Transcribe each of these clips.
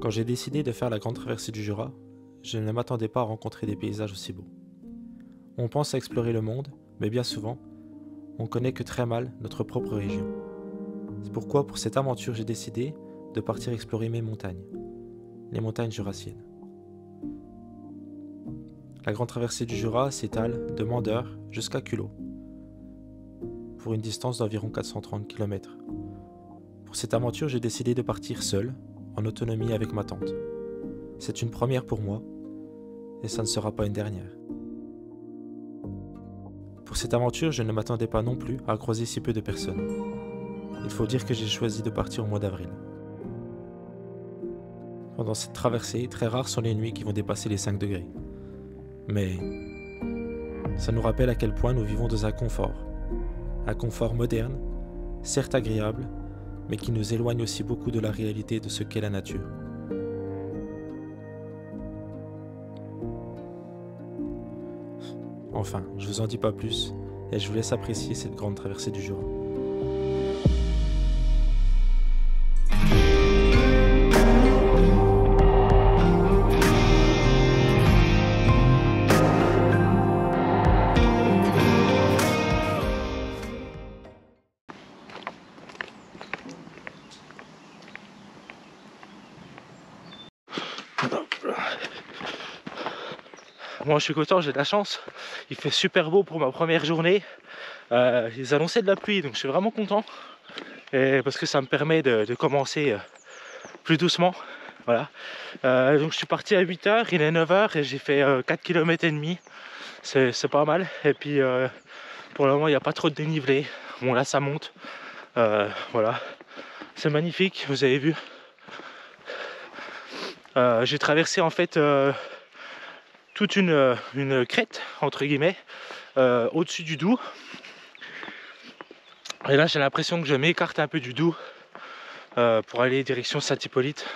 Quand j'ai décidé de faire la grande traversée du Jura, je ne m'attendais pas à rencontrer des paysages aussi beaux. On pense à explorer le monde, mais bien souvent, on connaît que très mal notre propre région. C'est pourquoi pour cette aventure j'ai décidé de partir explorer mes montagnes, les montagnes jurassiennes. La grande traversée du Jura s'étale de Mandeure jusqu'à Culot, pour une distance d'environ 430 km. Pour cette aventure, j'ai décidé de partir seul, en autonomie avec ma tante. C'est une première pour moi, et ça ne sera pas une dernière. Pour cette aventure, je ne m'attendais pas non plus à croiser si peu de personnes. Il faut dire que j'ai choisi de partir au mois d'avril. Pendant cette traversée, très rares sont les nuits qui vont dépasser les 5 degrés. Mais ça nous rappelle à quel point nous vivons dans un confort moderne, certes agréable, mais qui nous éloigne aussi beaucoup de la réalité de ce qu'est la nature. Enfin, je vous en dis pas plus, et je vous laisse apprécier cette grande traversée du Jura. Moi je suis content, j'ai de la chance, il fait super beau pour ma première journée. Ils annonçaient de la pluie donc je suis vraiment content et parce que ça me permet de commencer plus doucement. Voilà. Donc je suis parti à 8 h, il est 9 h et j'ai fait 4 km et demi. C'est pas mal. Et puis pour le moment il n'y a pas trop de dénivelé. Bon là ça monte. Voilà. C'est magnifique, vous avez vu. J'ai traversé en fait toute une crête entre guillemets au-dessus du Doubs. Et là j'ai l'impression que je m'écarte un peu du Doubs pour aller direction Saint-Hippolyte.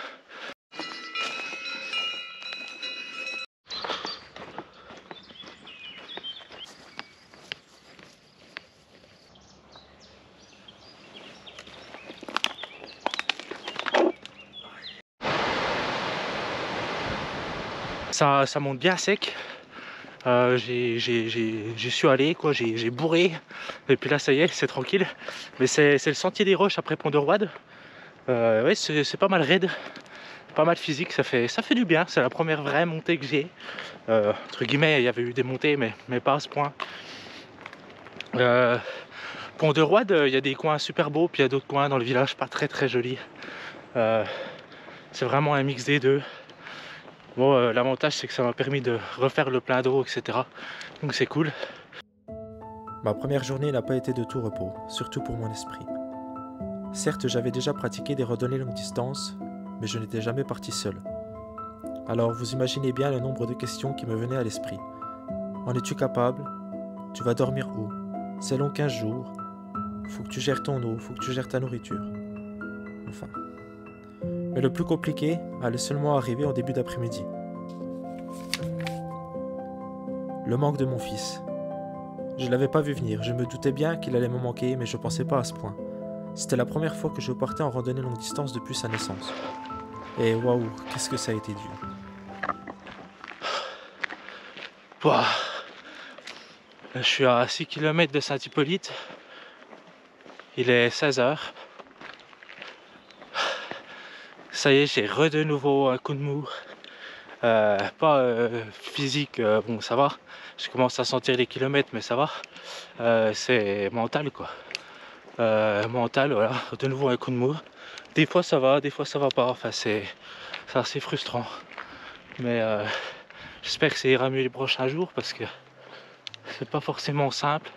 Ça monte bien sec. J'y suis allé, quoi, j'ai bourré, et puis là ça y est, c'est tranquille. Mais c'est le sentier des Roches après Pont-de-Roide. Ouais, c'est pas mal raide, pas mal physique, ça fait du bien. C'est la première vraie montée que j'ai. Entre guillemets, il y avait eu des montées, mais pas à ce point. Pont-de-Roide, il y a des coins super beaux, puis il y a d'autres coins dans le village pas très jolis. C'est vraiment un mix des deux. Bon, l'avantage c'est que ça m'a permis de refaire le plein d'eau, etc. Donc c'est cool. Ma première journée n'a pas été de tout repos, surtout pour mon esprit. Certes, j'avais déjà pratiqué des randonnées longue distance, mais je n'étais jamais parti seul. Alors vous imaginez bien le nombre de questions qui me venaient à l'esprit. En es-tu capable? Tu vas dormir où? C'est long 15 jours. Faut que tu gères ton eau, faut que tu gères ta nourriture. Enfin. Mais le plus compliqué allait seulement arriver en début d'après-midi. Le manque de mon fils. Je ne l'avais pas vu venir, je me doutais bien qu'il allait me manquer, mais je ne pensais pas à ce point. C'était la première fois que je partais en randonnée longue distance depuis sa naissance. Et waouh, qu'est-ce que ça a été dur. Wow. Je suis à 6 km de Saint-Hippolyte. Il est 16 h. Ça y est, j'ai de nouveau un coup de mou. Pas physique, bon ça va. Je commence à sentir les kilomètres, mais ça va. C'est mental quoi. Mental, voilà. De nouveau un coup de mou. Des fois ça va, des fois ça va pas. Enfin c'est assez frustrant. Mais j'espère que ça ira mieux les prochains jours parce que c'est pas forcément simple.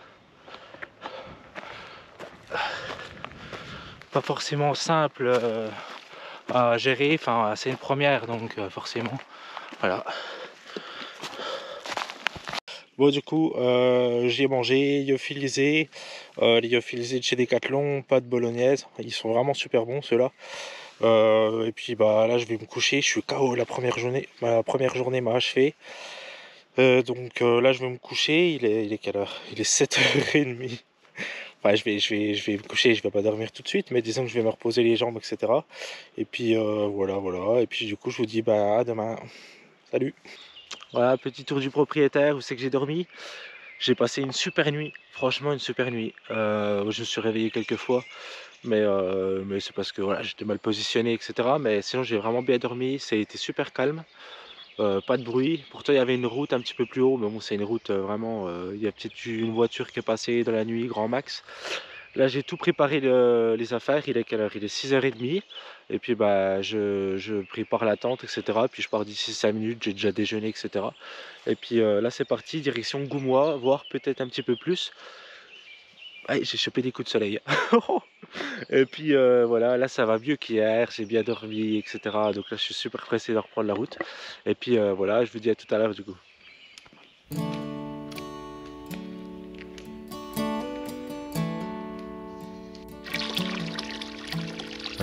Pas forcément simple à gérer. Enfin c'est une première donc forcément. Voilà. Bon du coup j'ai mangé lyophilisé, les lyophilisés de chez Decathlon, pas de bolognaise, ils sont vraiment super bons ceux-là. Et puis bah là je vais me coucher, je suis KO, la première journée m'a achevé. Donc là je vais me coucher, il est quelle heure? Il est 7h30. Enfin, je vais me coucher, je vais pas dormir tout de suite, mais disons que je vais me reposer les jambes, etc. Et puis voilà, voilà. Et puis du coup, je vous dis bah à demain. Salut. Voilà, petit tour du propriétaire, où c'est que j'ai dormi. J'ai passé une super nuit, franchement une super nuit. Je me suis réveillé quelques fois, mais c'est parce que voilà, j'étais mal positionné, etc. Mais sinon j'ai vraiment bien dormi, ça a été super calme, pas de bruit. Pourtant il y avait une route un petit peu plus haut, mais bon c'est une route vraiment, il y a peut-être eu une voiture qui est passée dans la nuit, grand max. Là j'ai tout préparé les affaires, il est quelle heure? Il est 6h30. Et puis bah je prépare la tente, etc. Puis je pars d'ici 5 minutes, j'ai déjà déjeuné, etc. Et puis là c'est parti, direction Goumois, voire peut-être un petit peu plus. Ah, j'ai chopé des coups de soleil. Et puis voilà, là ça va mieux qu'hier, j'ai bien dormi, etc. Donc là je suis super pressé de reprendre la route. Et puis voilà, je vous dis à tout à l'heure du coup.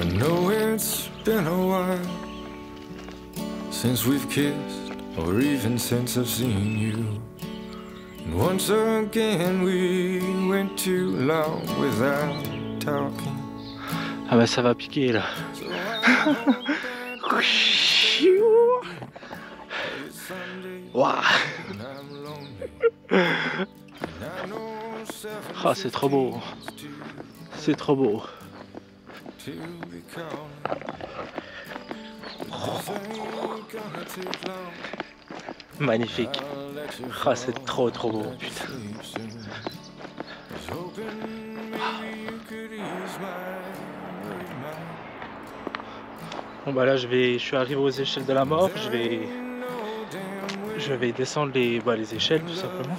I know it's been a while since we've kissed, or even since I've seen you. And once again we went too long without talking. Ah bah ça va piquer là. Waouh. Ah c'est trop beau. C'est trop beau. Magnifique. Ah c'est trop beau, putain. Bon bah là je suis arrivé aux échelles de la mort, je vais descendre les échelles tout simplement.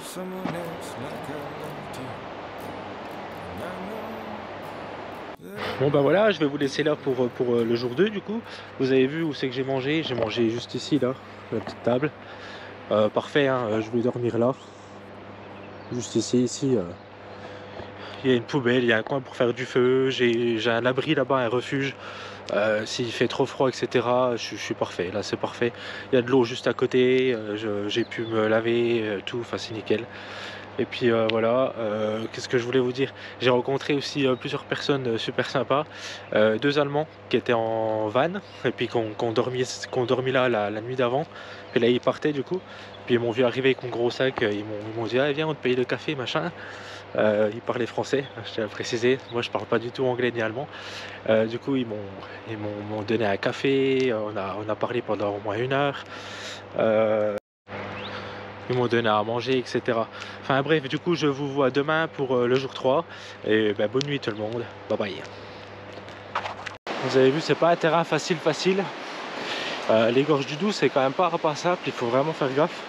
Bon bah voilà, je vais vous laisser là pour le jour 2 du coup. Vous avez vu où c'est que j'ai mangé juste ici là, la petite table. Parfait, hein, je vais dormir là. Juste ici. Il y a une poubelle, il y a un coin pour faire du feu, j'ai un abri là-bas, un refuge. S'il fait trop froid, etc., je suis parfait, là c'est parfait. Il y a de l'eau juste à côté, j'ai pu me laver, tout, enfin c'est nickel. Et puis voilà, qu'est-ce que je voulais vous dire? J'ai rencontré aussi plusieurs personnes super sympas, 2 Allemands qui étaient en van, et puis qu'on dormi là la nuit d'avant, et là ils partaient du coup. Puis ils m'ont vu arriver avec mon gros sac, ils m'ont dit ah, viens on te paye le café machin. Ils parlaient français, je tiens à le préciser, moi je parle pas du tout anglais ni allemand. Du coup m'ont donné un café, on a parlé pendant au moins 1 heure. Ils m'ont donné à manger, etc. Enfin bref, du coup je vous vois demain pour le jour 3. Et ben, bonne nuit tout le monde, bye bye. Vous avez vu, c'est pas un terrain facile. Les gorges du Doubs c'est quand même pas repassable, il faut vraiment faire gaffe.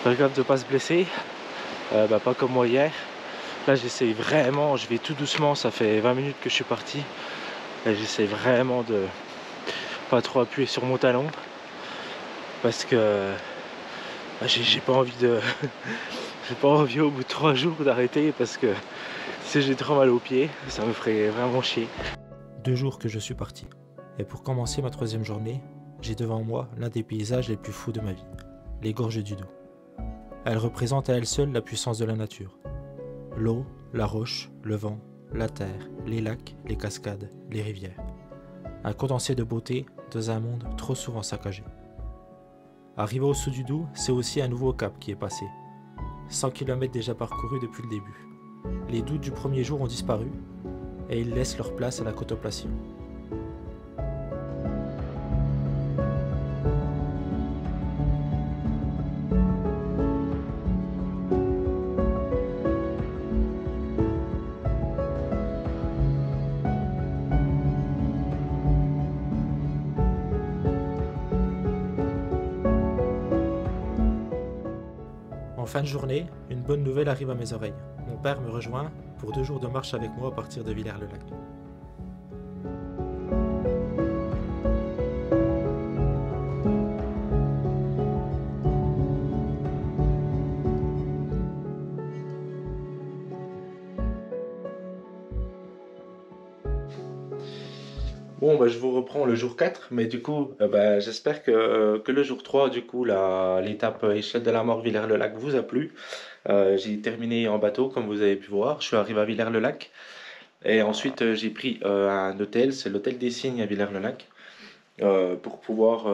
Faire gaffe de pas se blesser, pas comme moi hier. Là j'essaye vraiment, je vais tout doucement, ça fait 20 minutes que je suis parti. Et j'essaye vraiment de pas trop appuyer sur mon talon. Parce que j'ai pas envie de j'ai pas envie au bout de 3 jours d'arrêter, parce que si j'ai trop mal aux pieds, ça me ferait vraiment chier. 2 jours que je suis parti. Et pour commencer ma 3e journée, j'ai devant moi l'un des paysages les plus fous de ma vie, les gorges du Doubs. Elles représentent à elles seules la puissance de la nature. L'eau, la roche, le vent, la terre, les lacs, les cascades, les rivières. Un condensé de beauté dans un monde trop souvent saccagé. Arrivé au sud du Doubs, c'est aussi un nouveau cap qui est passé. 100 km déjà parcourus depuis le début. Les doutes du premier jour ont disparu et ils laissent leur place à la contemplation. En fin de journée, une bonne nouvelle arrive à mes oreilles. Mon père me rejoint pour 2 jours de marche avec moi à partir de Villers-le-Lac. Bon, bah, je vous reprends le jour 4, mais du coup, bah, j'espère que le jour 3, du coup, l'étape échelle de la mort Villers-le-Lac vous a plu. J'ai terminé en bateau, comme vous avez pu voir. Je suis arrivé à Villers-le-Lac. Et ensuite, j'ai pris un hôtel, c'est l'hôtel des Cygnes à Villers-le-Lac, pour pouvoir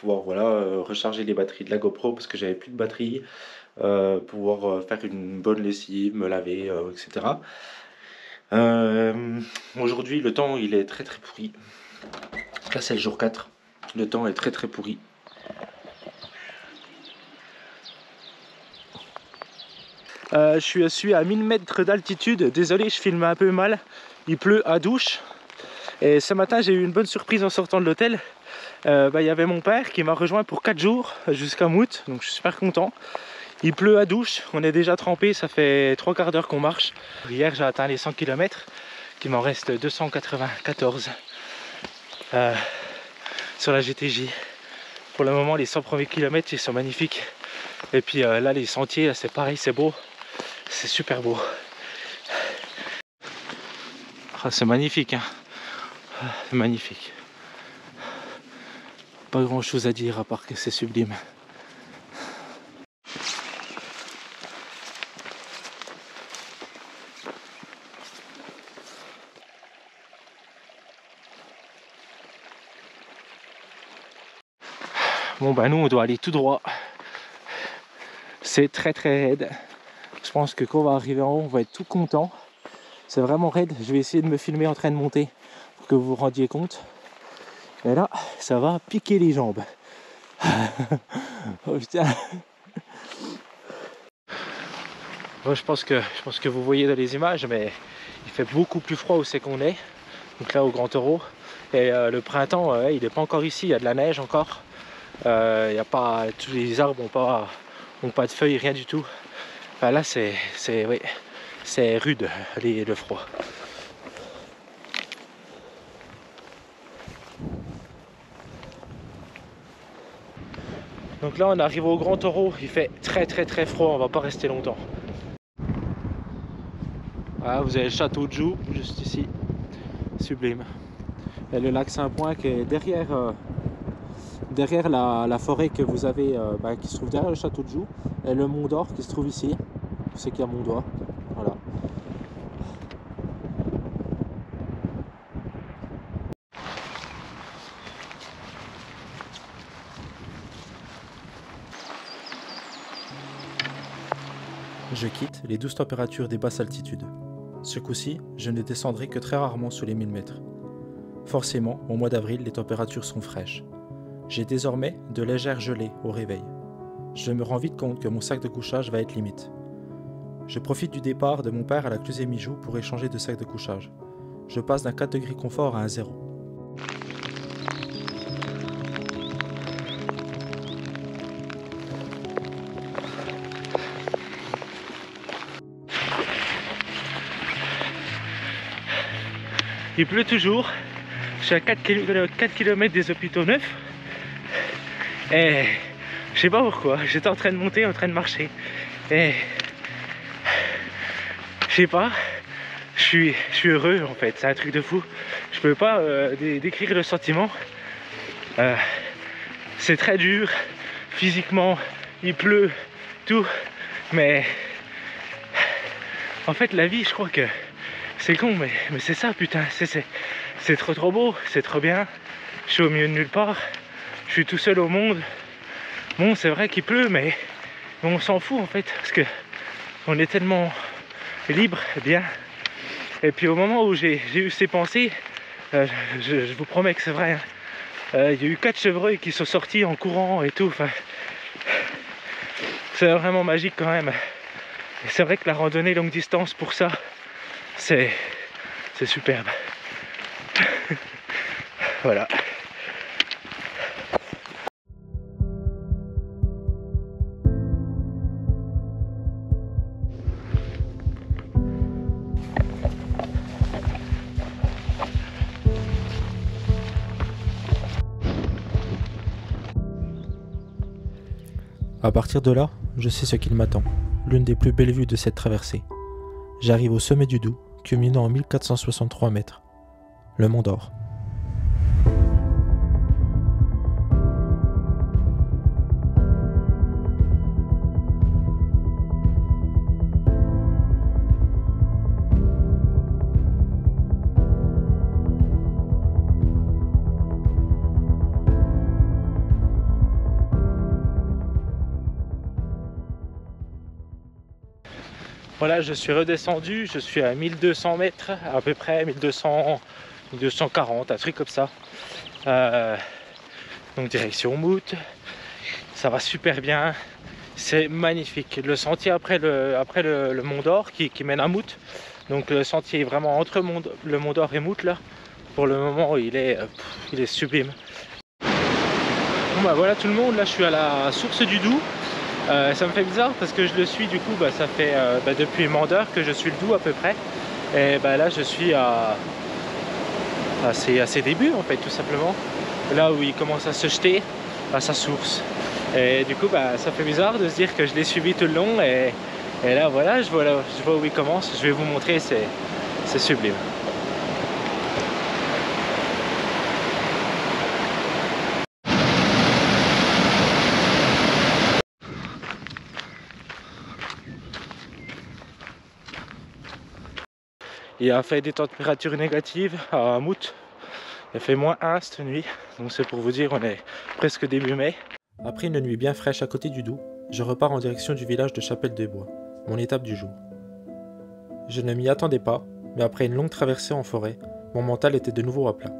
voilà, recharger les batteries de la GoPro parce que j'avais plus de batterie, pouvoir faire une bonne lessive, me laver, etc. Aujourd'hui, le temps il est très très pourri. Là, c'est le jour 4. Le temps est très très pourri. Je suis à 1000 mètres d'altitude. Désolé, je filme un peu mal. Il pleut à douche. Et ce matin, j'ai eu une bonne surprise en sortant de l'hôtel. Il y avait mon père qui m'a rejoint pour 4 jours jusqu'à août. Donc, je suis super content. Il pleut à douche. On est déjà trempé. Ça fait 3 quarts d'heure qu'on marche. Hier, j'ai atteint les 100 km. Il m'en reste 294 sur la GTJ. Pour le moment, les 100 premiers kilomètres, ils sont magnifiques. Et puis là, les sentiers, c'est pareil, c'est beau. C'est super beau. Ah, c'est magnifique, hein. C'est magnifique. Pas grand chose à dire à part que c'est sublime. Bon bah nous on doit aller tout droit. C'est très très raide. Je pense que quand on va arriver en haut, on va être tout content. C'est vraiment raide. Je vais essayer de me filmer en train de monter pour que vous vous rendiez compte. Et là, ça va piquer les jambes. Oh putain. Bon, je pense que vous voyez dans les images, mais il fait beaucoup plus froid où c'est qu'on est. Donc là au Grand Taureau. Et le printemps, il n'est pas encore ici, il y a de la neige encore. Y a pas, tous les arbres n'ont pas de feuilles, rien du tout. Enfin, là c'est rude le froid. Donc là on arrive au Grand Taureau, il fait très très très froid, on va pas rester longtemps. Voilà, vous avez le château de Joux juste ici, sublime. Et le lac Saint-Point qui est derrière la forêt que vous avez, qui se trouve derrière le château de Joux, et le Mont d'Or qui se trouve ici. Vous savez qu'il y a Mont d'Or. Voilà. Je quitte les douces températures des basses altitudes. Ce coup-ci, je ne descendrai que très rarement sous les 1000 mètres. Forcément, au mois d'avril, les températures sont fraîches. J'ai désormais de légères gelées au réveil. Je me rends vite compte que mon sac de couchage va être limite. Je profite du départ de mon père à la Cluzet-Mijoux pour échanger de sac de couchage. Je passe d'un 4 degrés confort à un 0. Il pleut toujours. Je suis à 4 km des hôpitaux neufs. Et je sais pas pourquoi. J'étais en train de monter, en train de marcher. Et je sais pas. Je suis heureux en fait. C'est un truc de fou. Je peux pas décrire le sentiment. C'est très dur. Physiquement, il pleut, tout. Mais en fait, la vie, je crois que c'est con, mais c'est ça, putain. C'est trop beau, c'est trop bien. Je suis au milieu de nulle part. Je suis tout seul au monde. Bon, c'est vrai qu'il pleut, mais on s'en fout en fait, parce que on est tellement libre, bien. Et puis au moment où j'ai eu ces pensées, je vous promets que c'est vrai. Hein, il y a eu 4 chevreuils qui sont sortis en courant et tout. Enfin, c'est vraiment magique quand même. Et c'est vrai que la randonnée longue distance pour ça, c'est superbe. Voilà. À partir de là, je sais ce qu'il m'attend, l'une des plus belles vues de cette traversée. J'arrive au sommet du Doubs, culminant en 1463 mètres. Le Mont d'Or. Voilà, je suis redescendu, je suis à 1200 mètres, à peu près 1200, 1240, un truc comme ça. Donc direction Mout, ça va super bien, c'est magnifique. Le sentier après le Mont d'Or qui mène à Mout, donc le sentier est vraiment entre le Mont d'Or et Mout là. Pour le moment, il est sublime. Bon bah voilà tout le monde, là je suis à la source du Doubs. Ça me fait bizarre parce que je le suis du coup, ça fait depuis Mandeur que je suis le Doubs à peu près. Et là je suis à ses débuts en fait, tout simplement. Là où il commence à se jeter à sa source. Et du coup ça fait bizarre de se dire que je l'ai suivi tout le long. Et là voilà, je vois où il commence. Je vais vous montrer, c'est sublime. Il a fait des températures négatives à Mout. Il a fait -1 cette nuit. Donc c'est pour vous dire, on est presque début mai. Après une nuit bien fraîche à côté du Doubs, je repars en direction du village de Chapelle-des-Bois, mon étape du jour. Je ne m'y attendais pas, mais après une longue traversée en forêt, mon mental était de nouveau à plat.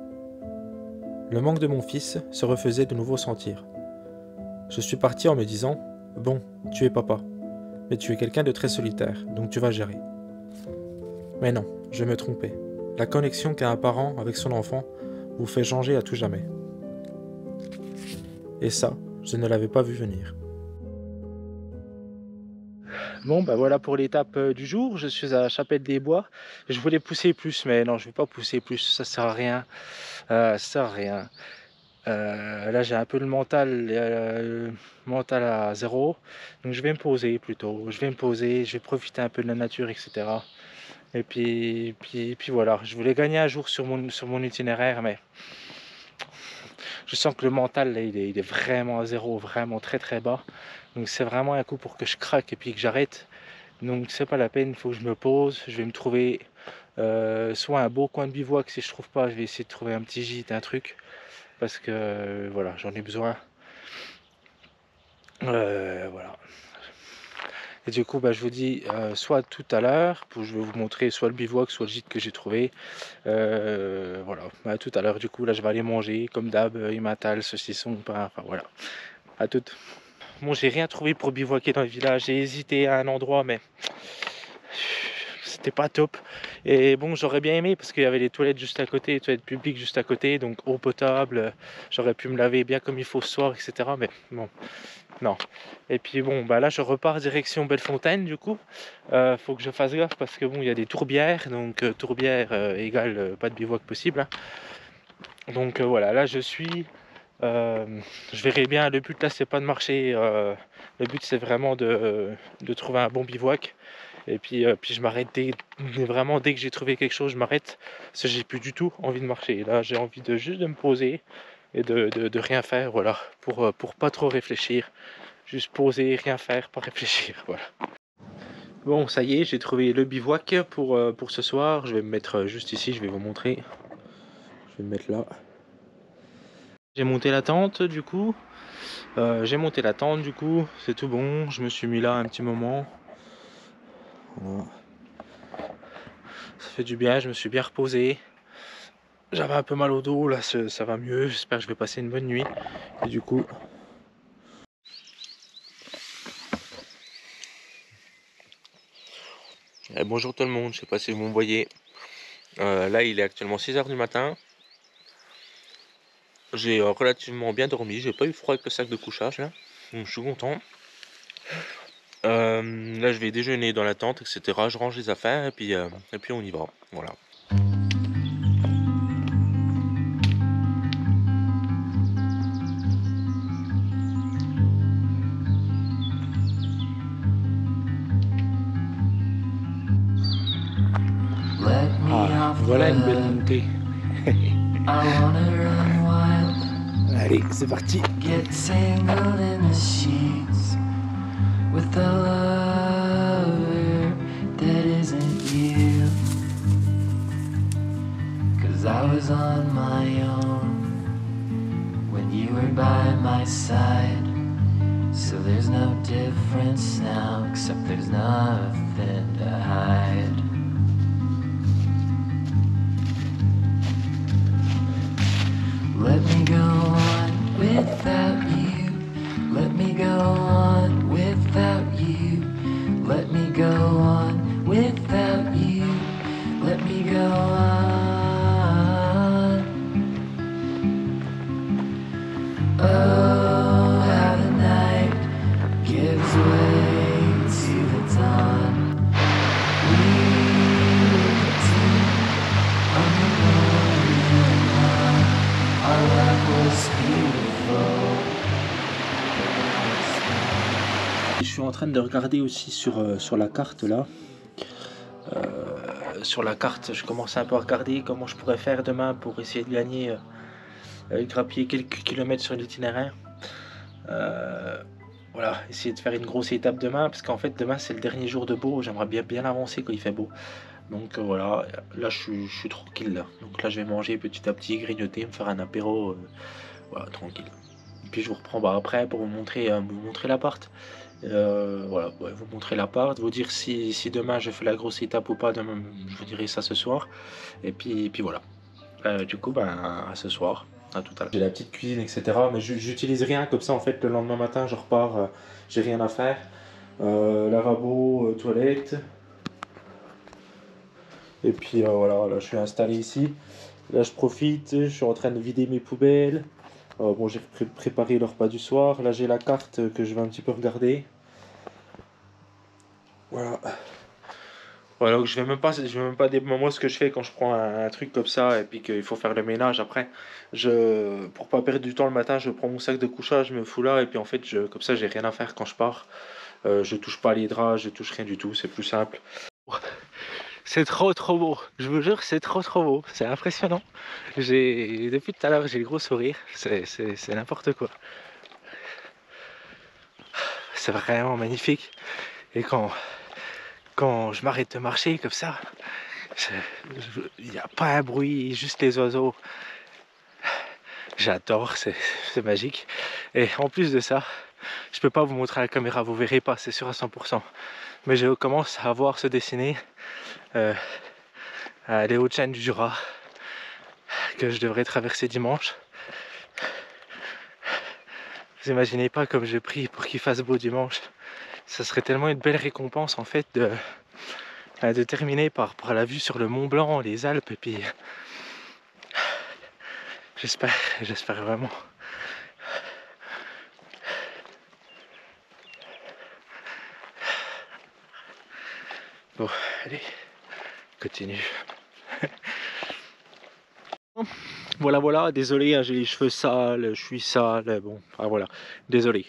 Le manque de mon fils se refaisait de nouveau sentir. Je suis parti en me disant « Bon, tu es papa, mais tu es quelqu'un de très solitaire, donc tu vas gérer. » Mais non, je me trompais. La connexion qu'a un parent avec son enfant vous fait changer à tout jamais. Et ça, je ne l'avais pas vu venir. Bon voilà pour l'étape du jour, je suis à Chapelle-des-Bois. Je voulais pousser plus, mais non, je ne vais pas pousser plus, ça sert à rien. Ça sert à rien. Là j'ai un peu le mental à zéro, donc je vais me poser plutôt. Je vais me poser, je vais profiter un peu de la nature, etc. Et puis voilà, je voulais gagner un jour sur mon itinéraire, mais je sens que le mental là, il est vraiment à zéro, vraiment très très bas. Donc c'est vraiment un coup pour que je craque et puis que j'arrête. Donc c'est pas la peine, il faut que je me pose. Je vais me trouver soit un beau coin de bivouac, si je trouve pas, je vais essayer de trouver un petit gîte, un truc. Parce que voilà, j'en ai besoin. Voilà. Et du coup, je vous dis soit tout à l'heure, je vais vous montrer soit le bivouac, soit le gîte que j'ai trouvé. Voilà, tout à l'heure, du coup, là, je vais aller manger, comme d'hab, emmental, saucisson, pain, enfin voilà. À toutes. Bon, j'ai rien trouvé pour bivouaquer dans le village. J'ai hésité à un endroit, mais c'était pas top. Et bon, j'aurais bien aimé parce qu'il y avait les toilettes juste à côté, les toilettes publiques juste à côté, donc eau potable. J'aurais pu me laver bien comme il faut ce soir, etc. Mais bon, non. Et puis bon, là, je repars direction Bellefontaine, du coup. Faut que je fasse gaffe parce que bon, il y a des tourbières, donc tourbière égale pas de bivouac possible. Hein. Donc voilà, là, je suis. Je verrai bien, le but là c'est pas de marcher, le but c'est vraiment de trouver un bon bivouac et puis je m'arrête dès que j'ai trouvé quelque chose, je m'arrête parce que j'ai plus du tout envie de marcher. Là j'ai envie juste de me poser et de rien faire, voilà, pour pas trop réfléchir, juste poser, rien faire, pas réfléchir, voilà. Bon, ça y est, j'ai trouvé le bivouac pour ce soir. Je vais me mettre juste ici, je vais vous montrer, je vais me mettre là. J'ai monté la tente du coup, c'est tout bon, je me suis mis là un petit moment. Voilà. Ça fait du bien, je me suis bien reposé. J'avais un peu mal au dos, là ça va mieux, j'espère que je vais passer une bonne nuit. Et du coup... bonjour tout le monde, je sais pas si vous me voyez. Là il est actuellement 6 h du matin. J'ai relativement bien dormi, j'ai pas eu froid avec le sac de couchage là, donc je suis content. Là je vais déjeuner dans la tente, etc. Je range les affaires et puis on y va, voilà. Ah, voilà une belle montée. Allez, c'est parti. Get tangled in the sheets with the lover that isn't you. 'Cause I was on my own when you were by my side. So there's no difference now, except there's nothing to hide. Let me go on without you. Let me go on without you. Let me go on without you. Let me go on. Oh, how the night gives way to the dawn. We were two on the morning line. Our love was beautiful. Je suis en train de regarder aussi sur la carte là. Sur la carte, je commence un peu à regarder comment je pourrais faire demain pour essayer de gagner, grappiller quelques kilomètres sur l'itinéraire. Voilà, essayer de faire une grosse étape demain, parce qu'en fait demain c'est le dernier jour de beau, j'aimerais bien avancer quand il fait beau. Donc voilà, là je suis tranquille là. Donc là je vais manger petit à petit, grignoter, me faire un apéro, voilà, tranquille. Et puis je vous reprends après pour vous montrer l'appart. Voilà, ouais, vous montrer l'appart, vous dire si demain je fais la grosse étape ou pas, demain je vous dirai ça ce soir. Et puis voilà. Du coup, à ce soir, à tout à l'heure. J'ai la petite cuisine, etc. Mais j'utilise rien comme ça en fait. Le lendemain matin, je repars, j'ai rien à faire. Lavabo, toilette. Et puis voilà, là je suis installé ici. Là je profite, je suis en train de vider mes poubelles. Bon, j'ai préparé le repas du soir. Là j'ai la carte que je vais un petit peu regarder. Voilà. Voilà, donc je vais même pas dire moi ce que je fais quand je prends un truc comme ça et puis qu'il faut faire le ménage après. Pour pas perdre du temps le matin, je prends mon sac de couchage, je me fous là et puis en fait comme ça j'ai rien à faire quand je pars. Je touche pas les draps, je touche rien du tout, c'est plus simple. C'est trop beau, je vous jure c'est trop beau, c'est impressionnant. Depuis tout à l'heure j'ai le gros sourire, c'est n'importe quoi. C'est vraiment magnifique et quand je m'arrête de marcher comme ça, il n'y a pas un bruit, juste les oiseaux. J'adore, c'est magique. Et en plus de ça, je peux pas vous montrer à la caméra, vous verrez pas, c'est sûr à 100%. Mais je commence à voir se dessiner les hautes chaînes du Jura que je devrais traverser dimanche. Vous imaginez pas comme je prie pour qu'il fasse beau dimanche. Ça serait tellement une belle récompense en fait de terminer par la vue sur le Mont Blanc, les Alpes, et puis j'espère vraiment. Bon, allez, continue. Voilà, désolé, hein, j'ai les cheveux sales, je suis sale, bon, voilà, désolé.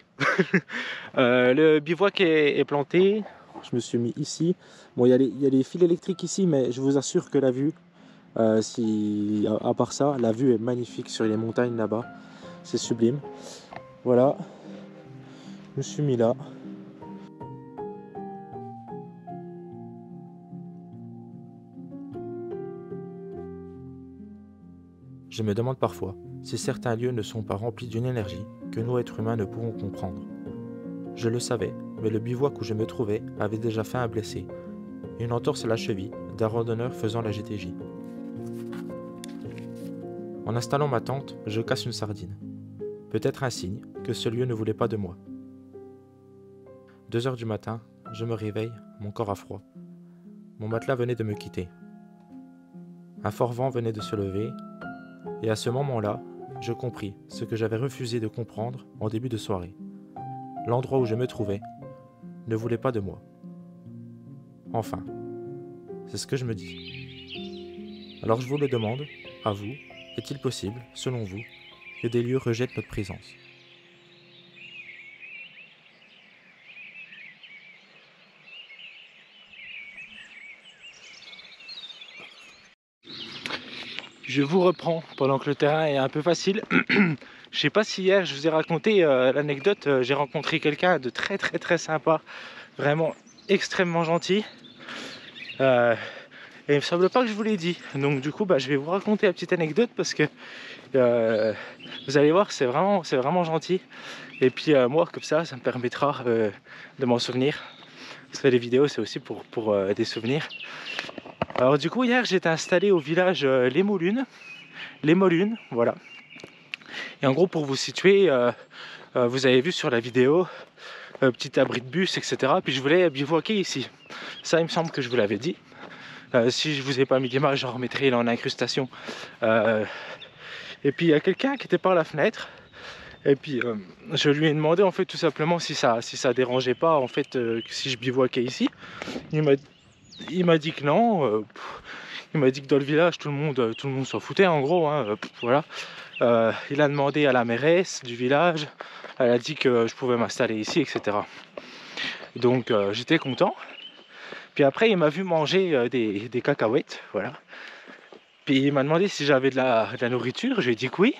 Le bivouac est planté, je me suis mis ici. Bon, il y a les fils électriques ici, mais je vous assure que la vue, à part ça, la vue est magnifique sur les montagnes là-bas, c'est sublime. Voilà, je me suis mis là. Je me demande parfois si certains lieux ne sont pas remplis d'une énergie que nous êtres humains ne pouvons comprendre. Je le savais, mais le bivouac où je me trouvais avait déjà fait un blessé, une entorse à la cheville d'un randonneur faisant la GTJ. En installant ma tente, je casse une sardine. Peut-être un signe que ce lieu ne voulait pas de moi. 2 heures du matin, je me réveille, mon corps a froid. Mon matelas venait de me quitter. Un fort vent venait de se lever, et à ce moment-là, je compris ce que j'avais refusé de comprendre en début de soirée. L'endroit où je me trouvais ne voulait pas de moi. Enfin, c'est ce que je me dis. Alors je vous le demande, à vous, est-il possible, selon vous, que des lieux rejettent notre présence ? Je vous reprends pendant que le terrain est un peu facile. Je sais pas si hier je vous ai raconté l'anecdote, j'ai rencontré quelqu'un de très sympa, vraiment extrêmement gentil. Et il me semble pas que je vous l'ai dit. Donc du coup je vais vous raconter la petite anecdote parce que vous allez voir, c'est vraiment gentil. Et puis moi comme ça me permettra de m'en souvenir. Parce que les vidéos c'est aussi pour des souvenirs. Alors du coup hier j'étais installé au village Les Moulunes, voilà. Et en gros pour vous situer, vous avez vu sur la vidéo, petit abri de bus, etc. Puis je voulais bivouaquer ici. Ça il me semble que je vous l'avais dit. Si je vous ai pas mis l'image, j'en remettrai en incrustation. Et puis il y a quelqu'un qui était par la fenêtre. Et puis je lui ai demandé en fait tout simplement si ça dérangeait pas en fait que si je bivouaquais ici. Il m'a dit que non. Il m'a dit que dans le village tout le monde s'en foutait en gros. Hein, voilà. Il a demandé à la mairesse du village. Elle a dit que je pouvais m'installer ici, etc. Donc j'étais content. Puis après il m'a vu manger des cacahuètes, voilà. Puis il m'a demandé si j'avais de la nourriture. Je lui ai dit que oui.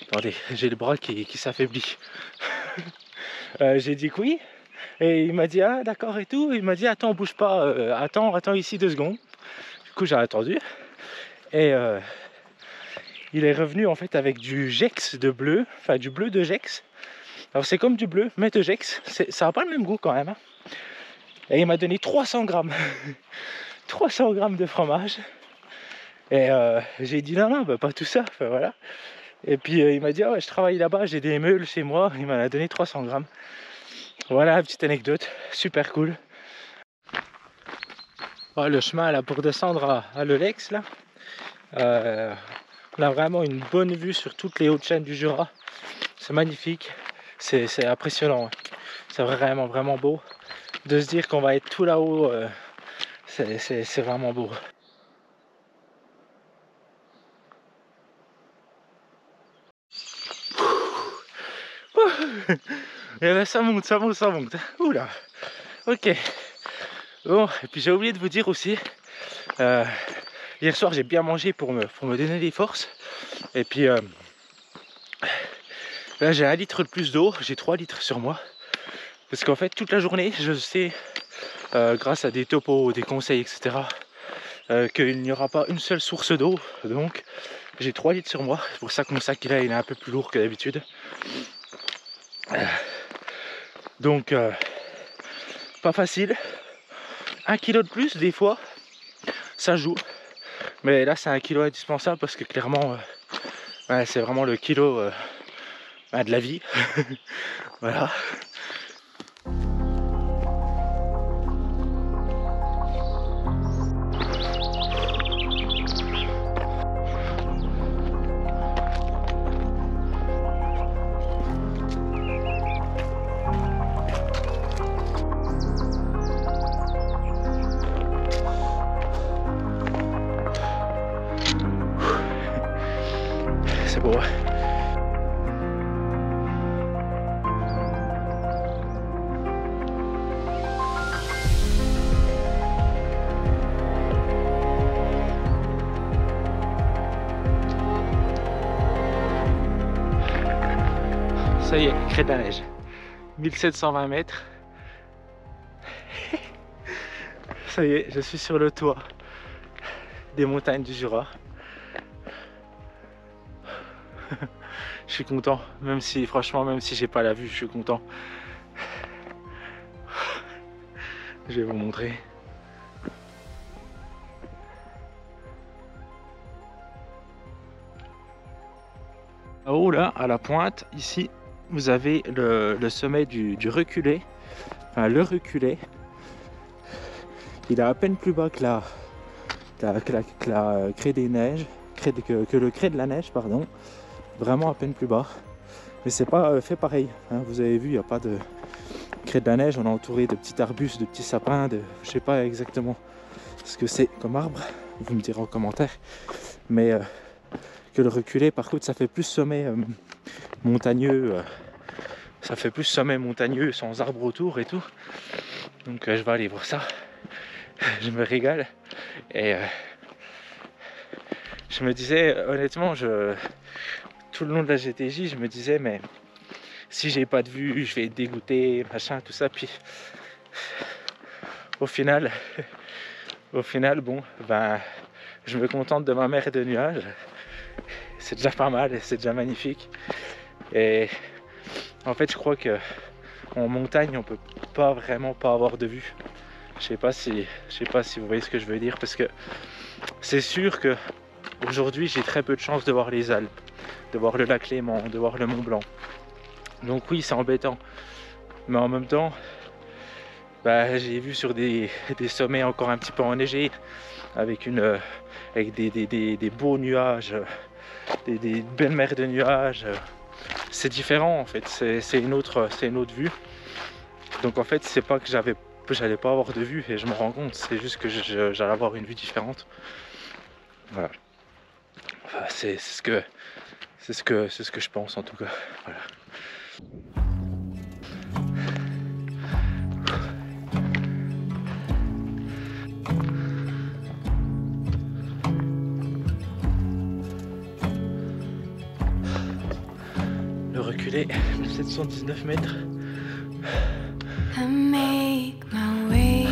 Attendez, j'ai le bras qui s'affaiblit. J'ai dit que oui. Et il m'a dit ah d'accord et tout. Il m'a dit attends bouge pas, attends ici 2 secondes. Du coup j'ai attendu. Et il est revenu en fait avec du Gex de bleu, enfin du bleu de Gex. Alors c'est comme du bleu mais de Gex. Ça n'a pas le même goût quand même. Hein. Et il m'a donné 300 grammes. 300 grammes de fromage. Et j'ai dit non pas tout ça. Enfin, voilà. Et puis il m'a dit ah ouais, je travaille là-bas, j'ai des meules chez moi. Il m'en a donné 300 grammes. Voilà, petite anecdote, super cool. Oh, le chemin là pour descendre à Lelex là. On a vraiment une bonne vue sur toutes les hautes chaînes du Jura. C'est magnifique, c'est impressionnant. C'est vraiment beau. De se dire qu'on va être tout là-haut, c'est vraiment beau. Et là ça monte. Oula. Ok. Bon, et puis j'ai oublié de vous dire aussi, hier soir j'ai bien mangé pour me donner des forces. Et puis là j'ai 1 litre de plus d'eau, j'ai 3 litres sur moi. Parce qu'en fait toute la journée je sais, grâce à des topos, des conseils, etc. Qu'il n'y aura pas une seule source d'eau. Donc j'ai 3 litres sur moi. C'est pour ça que mon sac là il est un peu plus lourd que d'habitude. Donc pas facile. 1 kilo de plus des fois ça joue, mais là c'est 1 kilo indispensable parce que clairement ouais, c'est vraiment le kilo de la vie. Voilà. C'est beau. Ça y est, crête de la neige. 1720 mètres. Ça y est, je suis sur le toit des montagnes du Jura. Je suis content, même si j'ai pas la vue, je suis content. Je vais vous montrer. En haut là, à la pointe, ici, vous avez le sommet du reculé. Enfin, le reculé. Il est à peine plus bas que la craie des neiges, que le craie de la neige, pardon. Vraiment à peine plus bas. Mais c'est pas fait pareil. Hein. Vous avez vu, il n'y a pas de craie de la neige. On est entouré de petits arbustes, de petits sapins, je sais pas exactement ce que c'est comme arbre. Vous me direz en commentaire. Mais que le reculé, par contre, ça fait plus sommet montagneux. Ça fait plus sommet montagneux sans arbres autour et tout. Donc je vais aller voir ça. Je me régale. Et je me disais, honnêtement, tout le long de la GTJ, je me disais, mais si j'ai pas de vue, je vais être dégoûté, machin, tout ça. Puis au final, bon, ben, je me contente de ma mer de nuages. C'est déjà pas mal et c'est déjà magnifique. Et en fait, je crois que en montagne, on peut pas vraiment pas avoir de vue. Je sais pas si vous voyez ce que je veux dire, parce que c'est sûr que aujourd'hui, j'ai très peu de chance de voir les Alpes, de voir le lac Léman, de voir le Mont Blanc. Donc oui, c'est embêtant. Mais en même temps, bah, j'ai vu sur des sommets encore un petit peu enneigés, avec des beaux nuages, des belles mers de nuages. C'est différent en fait, c'est une autre vue. Donc en fait, c'est pas que j'allais pas avoir de vue, et je me rends compte, c'est juste que j'allais avoir une vue différente. Voilà. Enfin, c'est ce que je pense en tout cas. Voilà. Le reculé, 1719 mètres. I make my way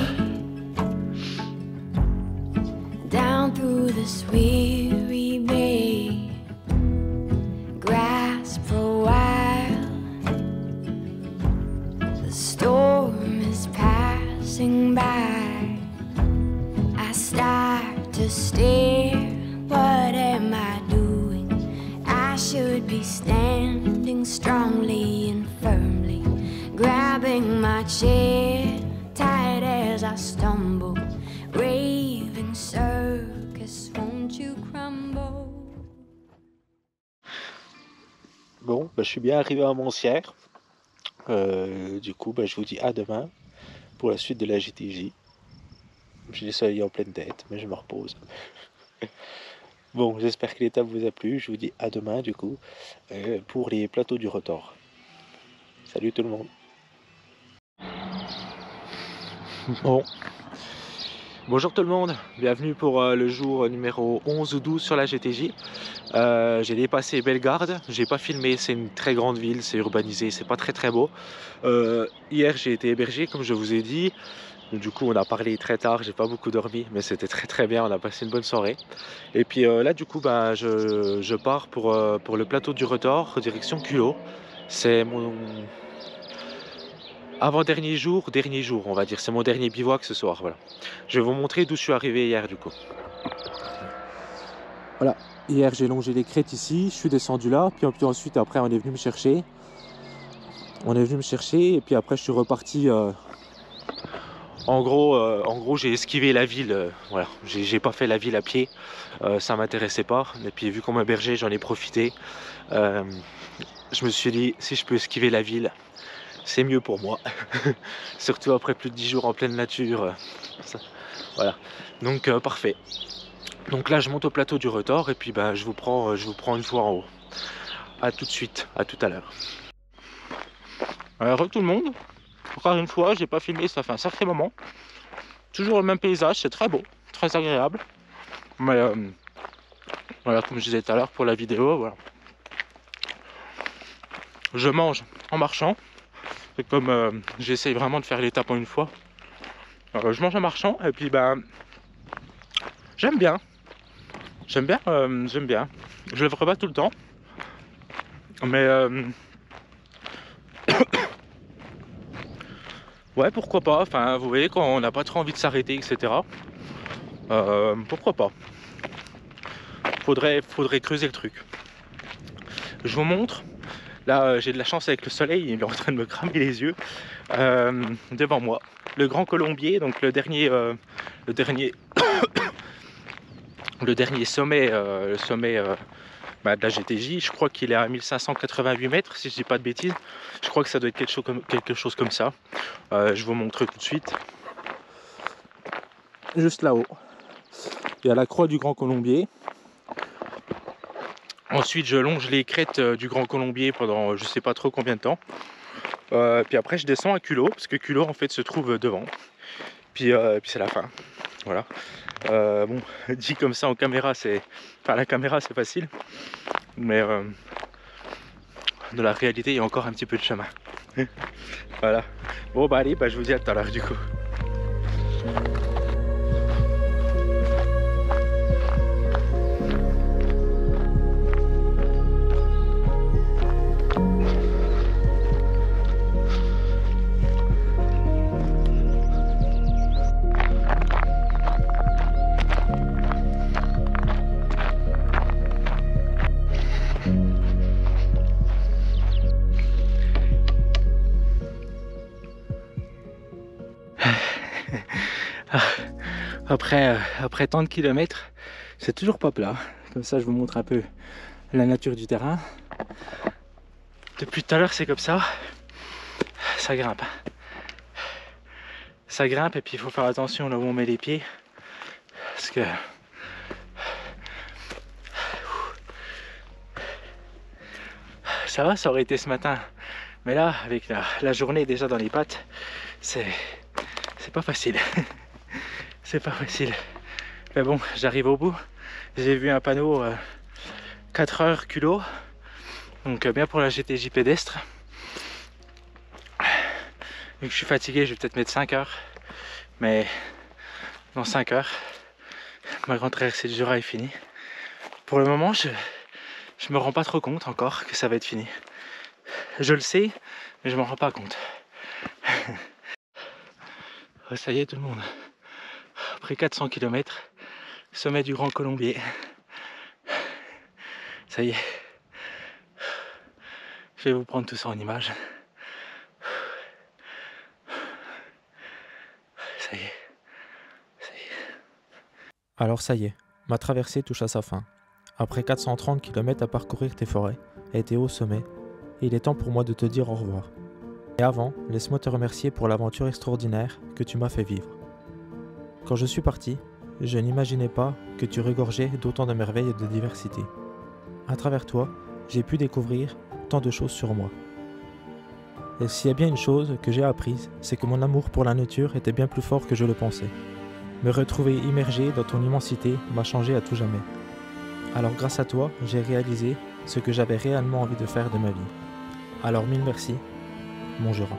down through this weary bay, grasp for a while. The storm is passing by. I start to stare. What am I doing? I should be standing strongly and firmly, grabbing my chair tight as I stumble. Raving circus, won't you crumble? Bon, je suis bien arrivé à Moncières. Du coup, je vous dis à demain pour la suite de la GTJ. J'ai le soleil en pleine tête, mais je me repose. Bon, j'espère que l'étape vous a plu. Je vous dis à demain, du coup, pour les plateaux du Retors. Salut tout le monde. Bon. Bonjour tout le monde, bienvenue pour le jour numéro 11 ou 12 sur la GTJ. J'ai dépassé Bellegarde, j'ai pas filmé, c'est une très grande ville, c'est urbanisé, c'est pas très beau. Hier j'ai été hébergé comme je vous ai dit, du coup on a parlé très tard, j'ai pas beaucoup dormi, mais c'était très bien, on a passé une bonne soirée. Et puis là du coup je pars pour le plateau du Retors, direction Culot. C'est mon avant-dernier jour, on va dire, c'est mon dernier bivouac ce soir, voilà. Je vais vous montrer d'où je suis arrivé hier du coup. Voilà, hier j'ai longé les crêtes ici, je suis descendu là, puis ensuite après on est venu me chercher. Et puis après je suis reparti. En gros j'ai esquivé la ville, voilà, j'ai pas fait la ville à pied, ça m'intéressait pas. Et puis vu qu'on m'hébergeait, j'en ai profité. Je me suis dit, si je peux esquiver la ville, c'est mieux pour moi. Surtout après plus de 10 jours en pleine nature. Voilà, donc parfait. Donc là je monte au plateau du Retors et puis je vous prends une fois en haut. A tout de suite, à tout à l'heure. Alors tout le monde, encore une fois j'ai pas filmé, ça fait un sacré moment. Toujours le même paysage, c'est très beau, très agréable. Mais voilà, comme je disais tout à l'heure pour la vidéo, voilà. Je mange en marchant. Et comme j'essaye vraiment de faire l'étape en une fois, je mange en marchant et puis j'aime bien. Je le ferai pas tout le temps, mais ouais, pourquoi pas. Enfin, vous voyez, quand on n'a pas trop envie de s'arrêter, etc. Pourquoi pas. Faudrait creuser le truc. Je vous montre. Là, j'ai de la chance avec le soleil, il est en train de me cramer les yeux. Devant moi, le Grand Colombier, donc le dernier sommet, le sommet de la GTJ. Je crois qu'il est à 1588 mètres, si je dis pas de bêtises. Je crois que ça doit être quelque chose comme ça. Je vous montre tout de suite. Juste là-haut, il y a la croix du Grand Colombier. Ensuite, je longe les crêtes du Grand Colombier pendant je sais pas trop combien de temps. Puis après, je descends à Culot, parce que Culot en fait se trouve devant. Puis c'est la fin. Voilà. Bon, dit comme ça en caméra, la caméra c'est facile, mais dans la réalité, il y a encore un petit peu de chemin. Voilà. Bon allez, je vous dis à tout à l'heure du coup. Après tant de kilomètres, c'est toujours pas plat. Comme ça, je vous montre un peu la nature du terrain. Depuis tout à l'heure, c'est comme ça. Ça grimpe. Ça grimpe et puis il faut faire attention là où on met les pieds. Parce que... ça va, ça aurait été ce matin. Mais là, avec la journée déjà dans les pattes, c'est pas facile. C'est pas facile. Mais bon, j'arrive au bout. J'ai vu un panneau 4 heures culot. Donc bien pour la GTJ pédestre. Vu que je suis fatigué, je vais peut-être mettre 5 heures. Mais dans 5 heures, ma grande traversée du Jura est finie. Pour le moment, je me rends pas trop compte encore que ça va être fini. Je le sais, mais je m'en rends pas compte. Oh, ça y est tout le monde. Après 400 km, sommet du Grand Colombier. Ça y est. Je vais vous prendre tout ça en image. Ça y est. Ça y est. Alors ça y est, ma traversée touche à sa fin. Après 430 km à parcourir tes forêts et tes hauts sommets, il est temps pour moi de te dire au revoir. Et avant, laisse-moi te remercier pour l'aventure extraordinaire que tu m'as fait vivre. Quand je suis parti, je n'imaginais pas que tu regorgeais d'autant de merveilles et de diversité. À travers toi, j'ai pu découvrir tant de choses sur moi. Et s'il y a bien une chose que j'ai apprise, c'est que mon amour pour la nature était bien plus fort que je le pensais. Me retrouver immergé dans ton immensité m'a changé à tout jamais. Alors grâce à toi, j'ai réalisé ce que j'avais réellement envie de faire de ma vie. Alors mille merci, mon Jura.